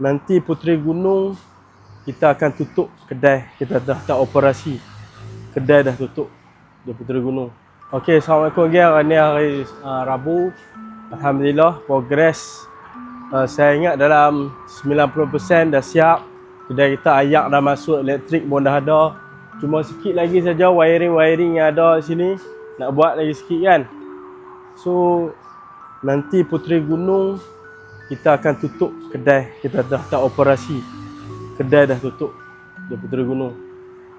nanti Puteri Gunung kita akan tutup kedai. Kita dah tak operasi. Kedai dah tutup di Puteri Gunung. Okey, assalamualaikum geng. Hari ni hari Rabu. Alhamdulillah progres. Saya ingat dalam 90% dah siap. Kedai kita ayak dah masuk, elektrik pun dah ada. Cuma sikit lagi saja wiring-wiring yang ada di sini nak buat lagi sikit kan. So nanti Puteri Gunung kita akan tutup kedai. Kita dah tak operasi. Kedai dah tutup di Puteri Gunung.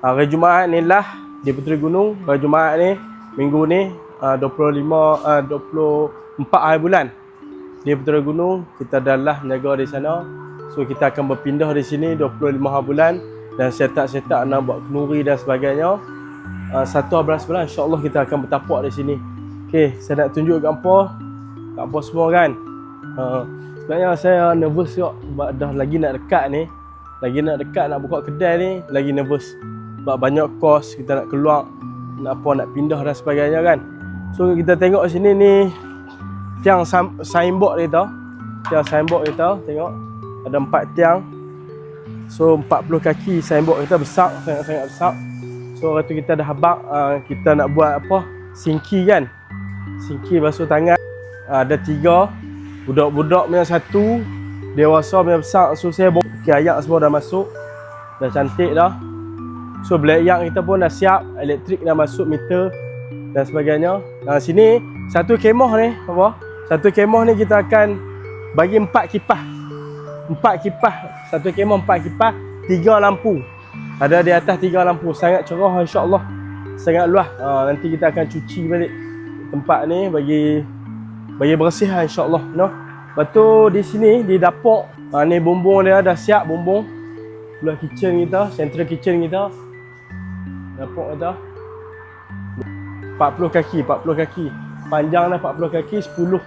Hari Jumaat ni lah di Puteri Gunung. Hari Jumaat ni, minggu ni 24 hari bulan di Puteri Gunung. Kita dah lah menjaga di sana. So kita akan berpindah di sini 25 hari bulan. Dan setup nak buat kenduri dan sebagainya. 1 bulan insyaAllah kita akan bertapak di sini. Okay, saya nak tunjuk kat apa semua kan. Sebenarnya saya nervous juga sebab dah lagi nak dekat ni. Lagi nak dekat nak buka kedai ni, lagi nervous. Sebab banyak kos kita nak keluar, nak pindah dan sebagainya kan. So kita tengok sini ni tiang signboard kita. Tiang signboard kita, tengok ada 4 tiang. So 40 kaki signboard kita besar, sangat-sangat besar. So waktu kita dah habaq, kita nak buat apa? Singki kan. Singki basuh tangan. Ada 3. Budak-budak punya 1, dewasa punya besar. So saya ayak semua dah masuk. Dah cantik dah. So black yang kita pun dah siap. Elektrik dah masuk, meter dan sebagainya. Sini satu kemah ni apa? Satu kemah ni kita akan bagi 4 kipas. 4 kipas. Satu kemah 4 kipas, 3 lampu. Ada di atas 3 lampu. Sangat cerah insya-Allah. Sangat luas. Nanti kita akan cuci balik tempat ni bagi bersih insya-Allah, no. Lepas tu di sini di dapur, ni bumbung dia dah siap, bumbung. Belah kitchen kita, central kitchen kita. Dapur kita 40 kaki. Panjang dah 40 kaki, 10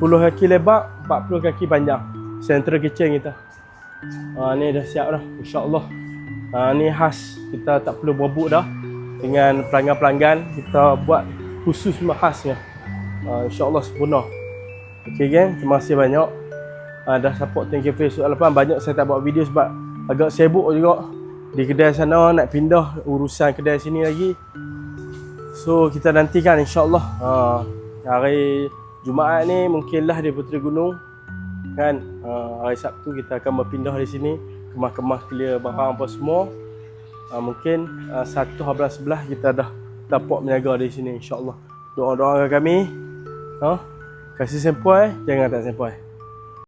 kaki lebar, 40 kaki panjang. Central kitchen kita. Ni dah siap dah insya-Allah. Ni khas, kita tak perlu berebut dah dengan pelanggan-pelanggan. Kita buat khusus khasnya. Insya-Allah sempurna. Okey geng, terima kasih banyak. Dah support Thank You Facebook 8. Banyak saya tak buat video sebab agak sibuk juga di kedai sana, nak pindah urusan kedai sini lagi. So kita nantikan insya-Allah. Hari Jumaat ni mungkinlah di Puteri Gunung kan. Hari Sabtu kita akan berpindah di sini, kemas-kemas clear barang apa semua. Mungkin 1/11 kita dah tapak menjaga di sini insya-Allah. Doa-doakan kami. Kasih sempoi, jangan tak sempoi.